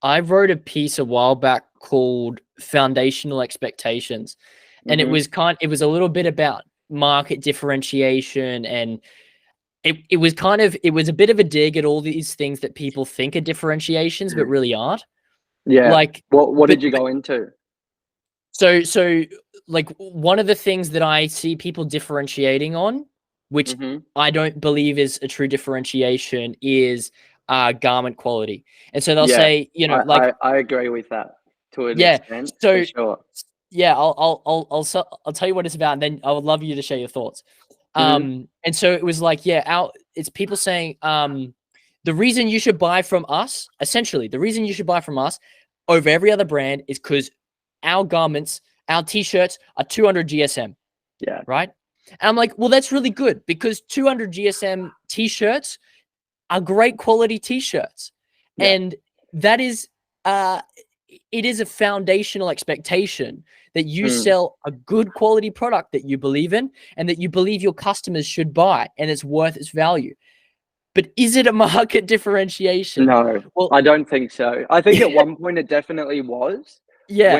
I wrote a piece a while back called Foundational Expectations. And Mm-hmm. it was a little bit about market differentiation, and it was a bit of a dig at all these things that people think are differentiations but really aren't. Yeah. Like, What but did you go into? so like one of the things that I see people differentiating on, which Mm-hmm. I don't believe is a true differentiation, is garment quality. And so they'll Yeah, say, like, I agree with that to an yeah, extent, for so sure. yeah, I'll tell you what it's about, and then I would love you to share your thoughts. Mm-hmm. And so it was like, yeah, it's people saying, the reason you should buy from us, essentially, the reason you should buy from us over every other brand is because our garments, our t-shirts are 200 GSM, Yeah. right? And I'm like, well, that's really good because 200 GSM t-shirts are great quality t-shirts. Yeah. And that is, uh, it is a foundational expectation that you Mm. sell a good quality product that you believe in and that you believe your customers should buy and it's worth its value. But is it a market differentiation? No, Well, I don't think so. I think at one point it definitely was yeah.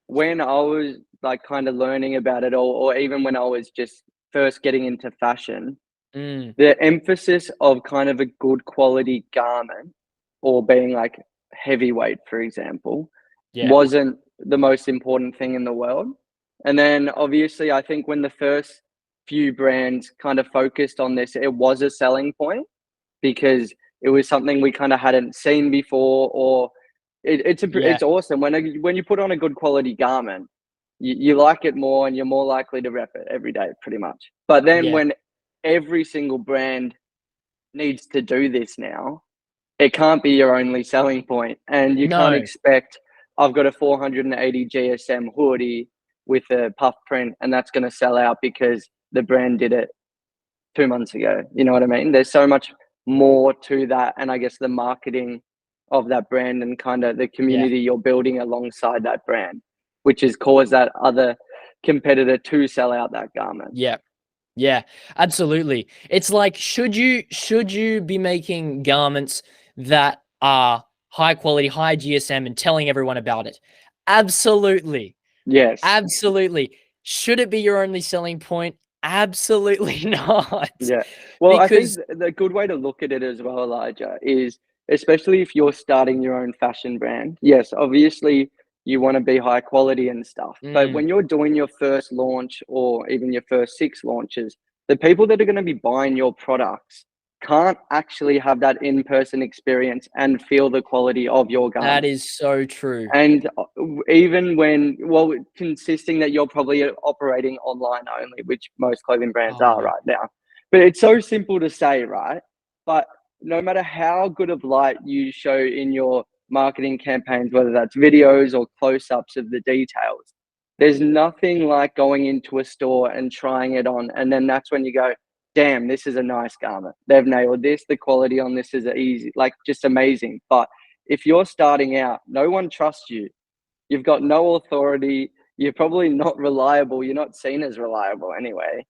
when I was like kind of learning about it all, or even when I was just first getting into fashion, Mm, the emphasis of kind of a good quality garment or being like heavyweight, for example, yeah. wasn't the most important thing in the world. And then obviously, I think when the first few brands kind of focused on this, it was a selling point because it was something we kind of hadn't seen before, or Yeah. it's awesome when you put on a good quality garment, you like it more and you're more likely to rep it every day, pretty much. But then Yeah. when every single brand needs to do this now, it can't be your only selling point, and you can't No. expect I've got a 480 GSM hoodie with a puff print, and that's going to sell out because the brand did it 2 months ago. You know what I mean? There's so much more to that, and I guess the marketing of that brand and kind of the Yeah. community you're building alongside that brand, which has caused that other competitor to sell out that garment. Yeah. Yeah, absolutely. It's like, should you be making garments that are high quality, high GSM and telling everyone about it? Absolutely. Yes. Absolutely. Should it be your only selling point? Absolutely not. Yeah. Well, I think Because the good way to look at it as well, Elijah, is especially if you're starting your own fashion brand. Yes, obviously you want to be high quality and stuff. But mm, when you're doing your first launch or even your first six launches, the people that are going to be buying your products can't actually have that in-person experience and feel the quality of your that garment. is so true. And even when, well, consisting that you're probably operating online only, which most clothing brands are Oh, right now. But it's so simple to say, right? But no matter how good of light you show in your marketing campaigns, whether that's videos or close ups of the details, there's nothing like going into a store and trying it on. And then that's when you go, damn, this is a nice garment. They've nailed this. The quality on this is easy, like just amazing. But if you're starting out, no one trusts you. You've got no authority. You're probably not reliable. You're not seen as reliable anyway.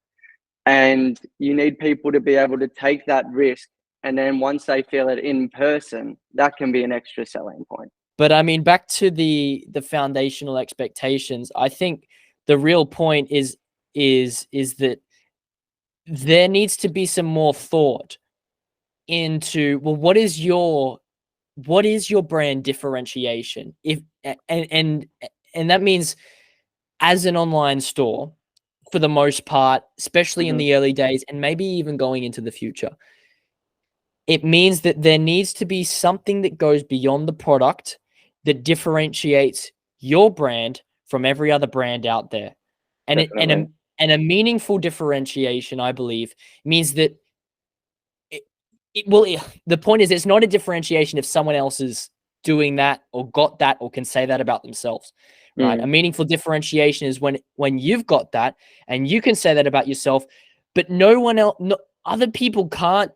And you need people to be able to take that risk. And then once they feel it in person, that can be an extra selling point. but I mean, back to the foundational expectations. I think the real point is that there needs to be some more thought into, well, what is your brand differentiation? If and that means, as an online store, for the most part, especially in Mm-hmm. the early days and maybe even going into the future, it means that there needs to be something that goes beyond the product that differentiates your brand from every other brand out there. And it Definitely. and a meaningful differentiation, I believe, means that it, the point is, it's not a differentiation if someone else is doing that or got that or can say that about themselves, right? A Mm. meaningful differentiation is when you've got that and you can say that about yourself, but no one else, no, other people can't.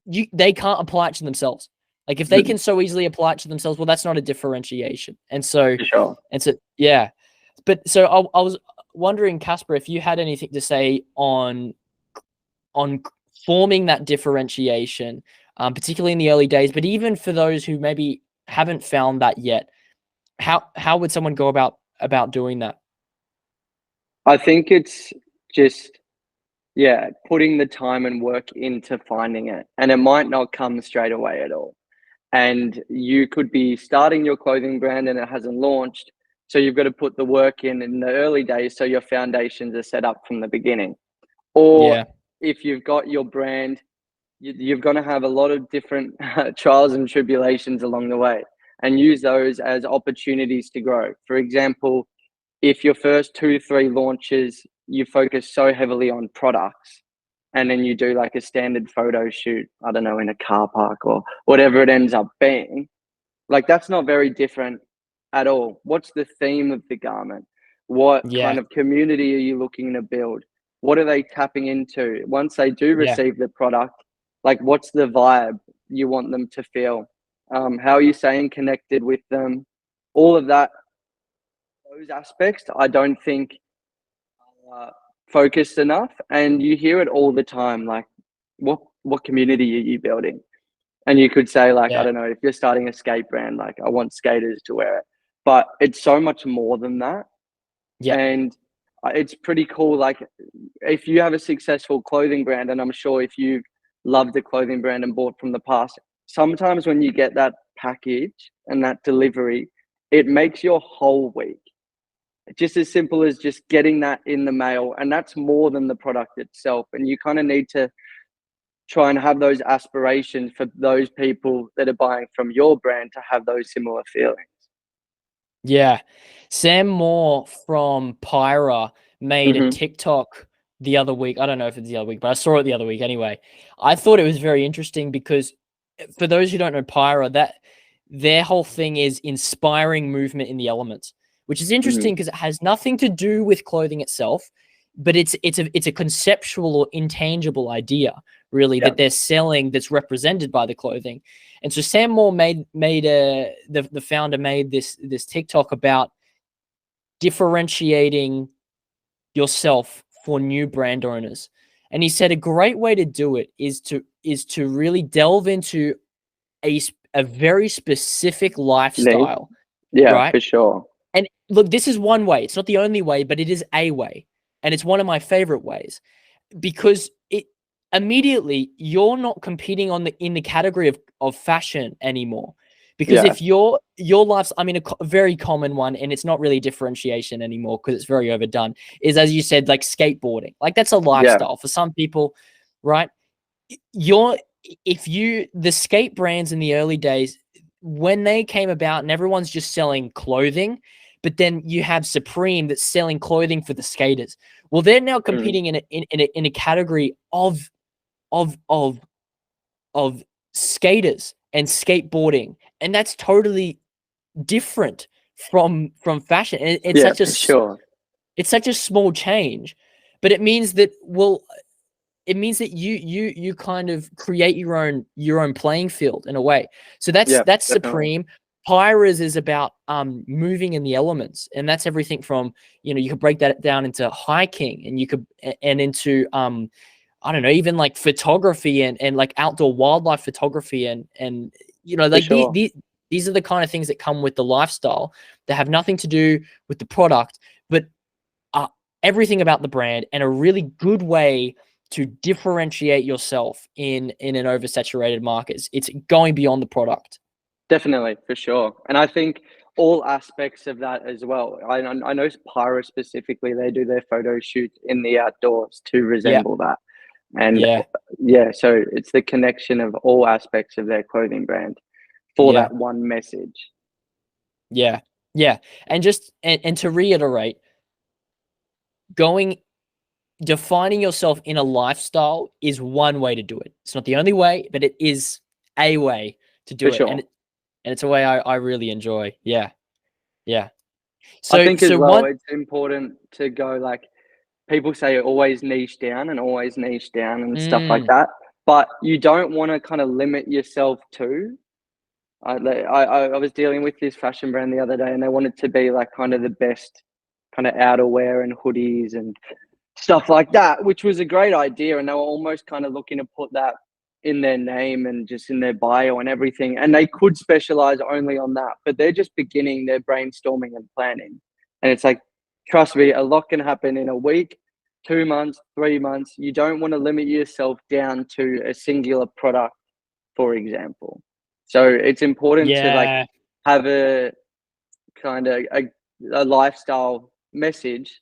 They can't apply it to themselves. Like, if they can so easily apply it to themselves, well, that's not a differentiation. For sure. Yeah. But so I was wondering, Casper, if you had anything to say on forming that differentiation, particularly in the early days, but even for those who maybe haven't found that yet. How would someone go about doing that? I think it's just, yeah, putting the time and work into finding it, and it might not come straight away at all. And you could be starting your clothing brand and it hasn't launched, so you've got to put the work in the early days so your foundations are set up from the beginning. Or Yeah, if you've got your brand, you're going to have a lot of different trials and tribulations along the way, and use those as opportunities to grow. For example, if your first 2 3 launches you focus so heavily on products, and then you do like a standard photo shoot, I don't know, in a car park or whatever it ends up being, like that's not very different at all. What's the theme of the garment? What yeah, kind of community are you looking to build? What are they tapping into once they do yeah, receive the product? Like, what's the vibe you want them to feel? How are you staying connected with them? All of that, those aspects, I don't think uh, focused enough. And you hear it all the time. Like, what community are you building? And you could say, like, I yeah, don't know, if you're starting a skate brand, like, I want skaters to wear it. But it's so much more than that. yeah, And it's pretty cool. Like, if you have a successful clothing brand, and I'm sure if you've loved a clothing brand and bought from the past, sometimes when you get that package and that delivery, it makes your whole week. Just as simple as just getting that in the mail. And that's more than the product itself. And you kind of need to try and have those aspirations for those people that are buying from your brand to have those similar feelings. yeah. Sam Moore from Pyra made a Hmm. TikTok the other week. I don't know if it's the other week, but I saw it the other week anyway. I thought it was very interesting because for those who don't know Pyra, that their whole thing is inspiring movement in the elements, which is Hmm. interesting because it has nothing to do with clothing itself, but it's a conceptual or intangible idea really Yeah. that they're selling that's represented by the clothing. And so Sam Moore the founder made this TikTok about differentiating yourself for new brand owners. And he said a great way to do it is to really delve into a very specific Niche. lifestyle, Yeah, right? for sure. And look, this is one way. It's not the only way, but it is a way. And it's one of my favorite ways because it immediately you're not competing in the category of fashion anymore. Because Yeah. if your life's, I mean, a very common one, and it's not really differentiation anymore because it's very overdone, is as you said, like skateboarding. Like that's a Yeah. lifestyle for some people, right? You're if you the skate brands in the early days when they came about and everyone's just selling clothing, but then you have Supreme that's selling clothing for the skaters. Well, they're now Mm. competing in a category of of of skaters and skateboarding, and that's totally different from fashion. And Yeah, for sure. it's such a small change, but it means that you kind of create your own playing field in a way. So that's Yeah, that's definitely. Supreme. Pyras is about moving in the elements, and that's everything from you could break that down into hiking, and you could and into I don't know, even like photography and like outdoor wildlife photography and For like sure. these are the kind of things that come with the lifestyle that have nothing to do with the product, but uh, everything about the brand and a really good way to differentiate yourself in an oversaturated market. It's going beyond the product. Definitely, for sure. And I think all aspects of that as well. I know Pyro specifically, they do their photo shoots in the outdoors to Yeah, resemble that. And yeah, yeah, so it's the connection of all aspects of their clothing brand for yeah, that one message. yeah, yeah. And to reiterate, going defining yourself in a lifestyle is one way to do it. It's not the only way, but it is a way to For do it. sure. And it's a way I really enjoy. Yeah. Yeah. I So think as so well, one it's important to go like people say always niche down and always niche down and stuff like mm, that. But you don't want to kind of limit yourself to. I was dealing with this fashion brand the other day, and they wanted to be like kind of the best kind of outerwear and hoodies and stuff like that, which was a great idea. And they were almost kind of looking to put that in their name and just in their bio and everything. And they could specialize only on that, but they're just beginning their brainstorming and planning. And it's like, trust me, a lot can happen in a week, 2 months, 3 months. You don't want to limit yourself down to a singular product, for example. So it's important to like Yeah. have a kind of a lifestyle message,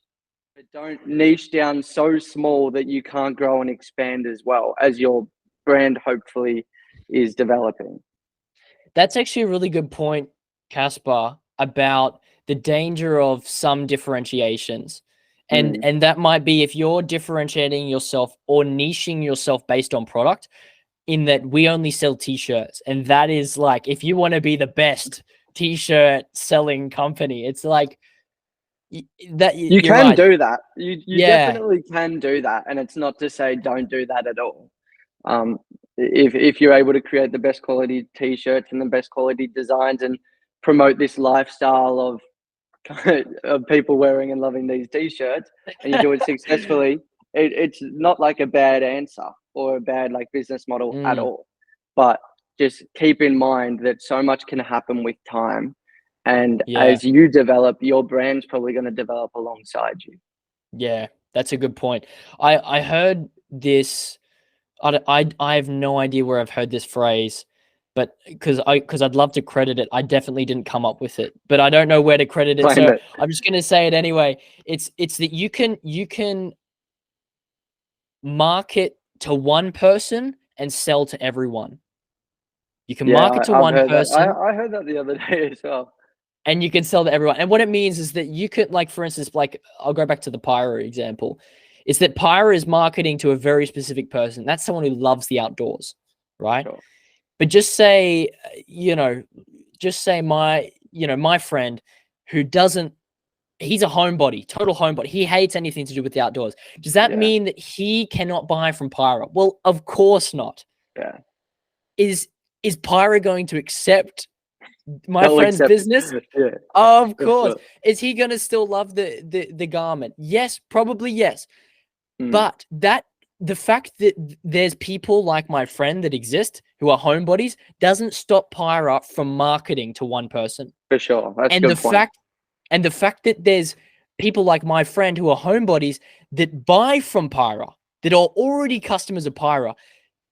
but don't niche down so small that you can't grow and expand as well as your brand hopefully is developing. That's actually a really good point, Caspar, about the danger of some differentiations. And that might be if you're differentiating yourself or niching yourself based on product, in that we only sell t-shirts. And that is like, if you want to be the best t-shirt selling company, it's like that You you're can right. do that. You Yeah. definitely can do that. And it's not to say don't do that at all. If you're able to create the best quality t-shirts and the best quality designs and promote this lifestyle of people wearing and loving these t-shirts, and you do it successfully, it's not like a bad answer or a bad like business model at all. But just keep in mind that so much can happen with time, and Yeah. as you develop, your brand's probably going to develop alongside you. Yeah, that's a good point. I heard this. I have no idea where I've heard this phrase, but because I'd love to credit it. I definitely didn't come up with it, but I don't know where to credit it. Find So it. I'm just gonna say it anyway. It's that you can market to one person and sell to everyone. You can Yeah, market to I've one heard that. person I heard that the other day as well. and you can sell to everyone. And what it means is that you could, like, for instance, like I'll go back to the Pyro example. Is that Pyro is marketing to a very specific person. That's someone who loves the outdoors, right? Sure. But just say, just say my friend who doesn't, he's a homebody, total homebody. He hates anything to do with the outdoors. Does that Yeah. mean that he cannot buy from Pyro? Well, of course not. Yeah. Is Pyro going to accept my They'll friend's accept. business? Yeah. Of For course. sure. Is he going to still love the garment? Yes, probably yes. But the fact that there's people like my friend that exist who are homebodies doesn't stop Pyra from marketing to one person. For sure. That's a And good point. the fact that there's people like my friend who are homebodies that buy from Pyra, that are already customers of Pyra,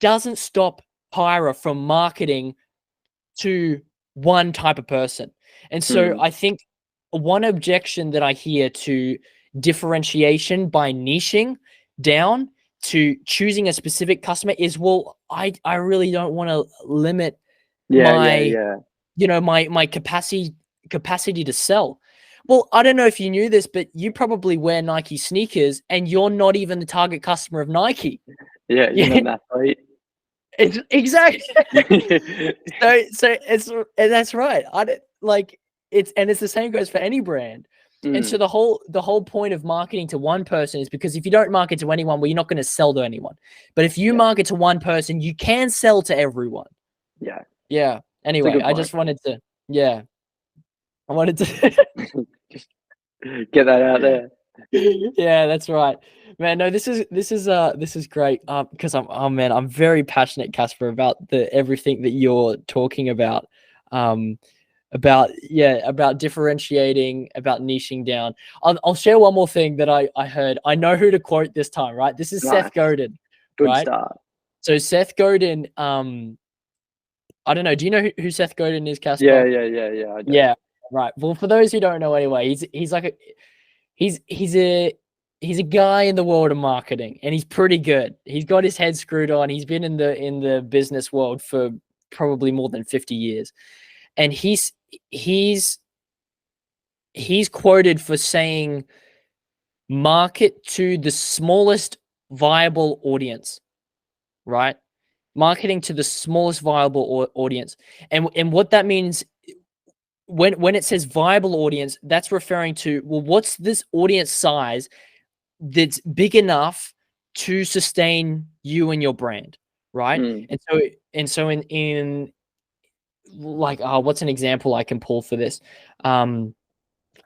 doesn't stop Pyra from marketing to one type of person. And so I think one objection that I hear to differentiation by niching down to choosing a specific customer is, well, I really don't want to limit my my capacity to sell. Well, I don't know if you knew this, but you probably wear Nike sneakers and you're not even the target customer of Nike. Yeah, you're not an athlete. It's exactly. so that's right. I don't like it's the same goes for any brand. And so the whole point of marketing to one person is because if you don't market to anyone, well, you're not going to sell to anyone. But if you market to one person, you can sell to everyone. Yeah. Yeah. Anyway, I just wanted to I wanted to just get that out there. Yeah, that's right. Man, no, this is great. Because I'm very passionate, Casper, about everything that you're talking about. About differentiating, about niching down. I'll share one more thing that I heard. I know who to quote this time, right? This is Seth Godin. Good right? start. So Seth Godin, I don't know. Do you know who Seth Godin is, Casper? Yeah. I do. Yeah, right. Well, for those who don't know anyway, he's like he's a guy in the world of marketing, and he's pretty good. He's got his head screwed on. He's been in the business world for probably more than 50 years. And he's quoted for saying, market to the smallest viable audience, right? Marketing to the smallest viable audience. And what that means when it says viable audience, that's referring to, well, what's this audience size that's big enough to sustain you and your brand, right? And so in like, what's an example I can pull for this?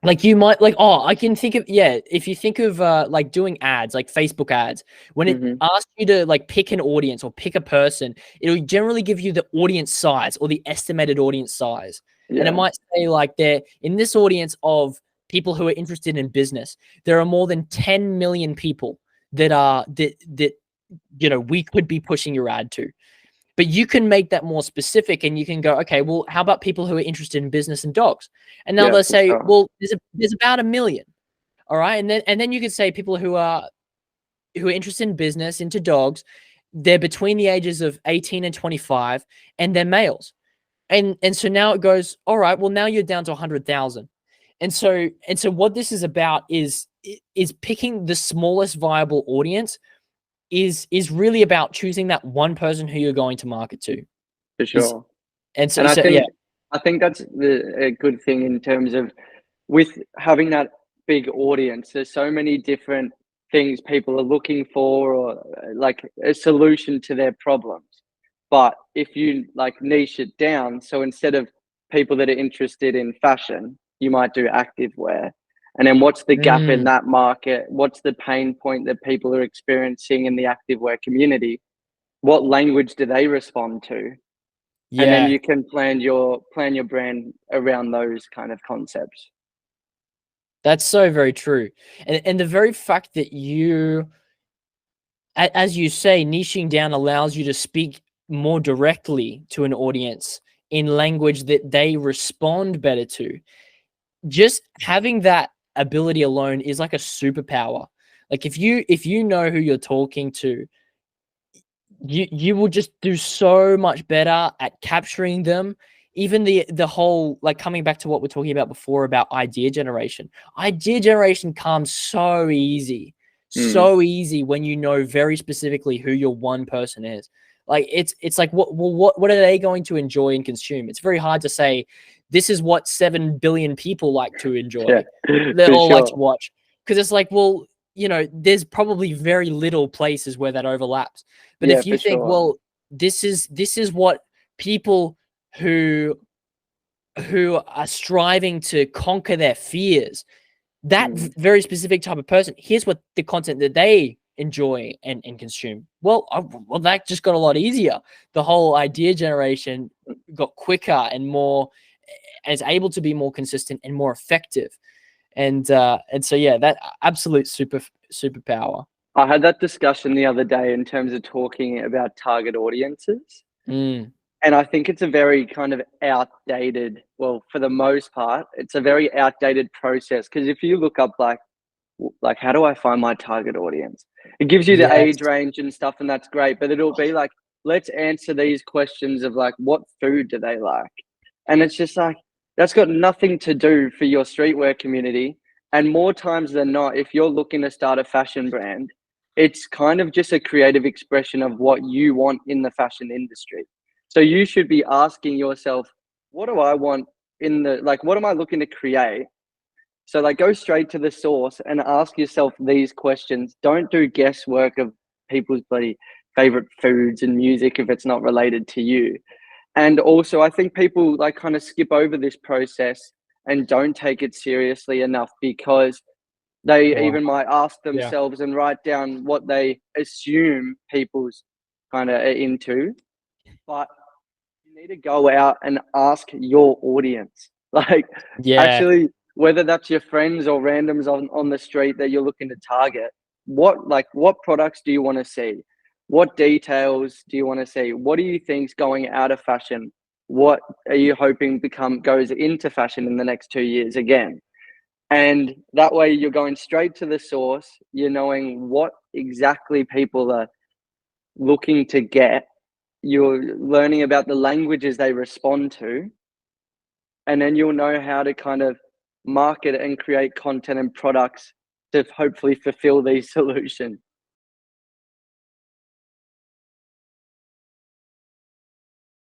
Like you might like, oh, I can think of, yeah, if you think of like doing ads, like Facebook ads, when it Hmm. asks you to like pick an audience or pick a person, it'll generally give you the audience size or the estimated audience size. And it Yeah, might say like they're in this audience of people who are interested in business, there are more than 10 million people that we could be pushing your ad to. But you can make that more specific and you can go, okay, well, how about people who are interested in business and dogs? And now yeah, they'll for say, sure. well, there's about a million. All right. And then you could say people who are interested in business, into dogs, they're between the ages of 18 and 25, and they're males. And so now it goes, all right, well, now you're down to 100,000. And so what this is about is picking the smallest viable audience, is really about choosing that one person who you're going to market to. For Is sure. and And so so yeah. I think that's a good thing in terms of with having that big audience. There's so many different things people are looking for, or like a solution to their problems. But if you like niche it down, so instead of people that are interested in fashion, you might do active wear. And then what's the gap in Mm, that market? What's the pain point that people are experiencing in the active wear community? What language do they respond to? And then yeah, you can plan your brand around those kind of concepts. that's so very true. And the very fact that as you say, niching down allows you to speak more directly to an audience in language that they respond better to. Just having that ability alone is like a superpower. Like if you know who you're talking to, you will just do so much better at capturing them. Even the whole, like, coming back to what we're talking about before about idea generation. Idea generation comes Mm, so easy when you know very specifically who your one person is. Like it's like what are they going to enjoy and consume? It's very hard to say this is what 7 billion people like to yeah, enjoy. They for all like to sure. watch, because it's like, well, there's probably very little places where that overlaps. But Yeah, if you for think, sure. well, this is what people who who are striving to conquer their fears, that Mm, very specific type of person, here's what the content that they enjoy and consume. Well, that just got a lot easier. The whole idea generation got quicker and more, and is able to be more consistent and more effective. And so yeah, that absolute superpower. I had that discussion the other day in terms of talking about target audiences. Mm, And I think it's a very kind of outdated, well, for the most part, it's a very outdated process. Because if you look up like how do I find my target audience? It gives you the yes. age range and stuff, and that's great. But it'll be like, let's answer these questions of like, what food do they like? And it's just like, that's got nothing to do for your streetwear community. And more times than not, if you're looking to start a fashion brand, it's kind of just a creative expression of what you want in the fashion industry. So you should be asking yourself, what do I want like, what am I looking to create? So like go straight to the source and ask yourself these questions. Don't do guesswork of people's bloody favorite foods and music if it's not related to you. And also I think people like kind of skip over this process and don't take it seriously enough, because they Wow. even might ask Yeah. themselves and write down what they assume people's kind of are into. But you need to go out and ask your audience. Like, Yeah. actually, whether that's your friends or randoms on the street that you're looking to target, what products do you want to see? What details do you want to see? What do you think's going out of fashion? What are you hoping goes into fashion in the next 2 years again? And that way you're going straight to the source, you're knowing what exactly people are looking to get, you're learning about the languages they respond to, and then you'll know how to kind of market and create content and products to hopefully fulfill these solutions.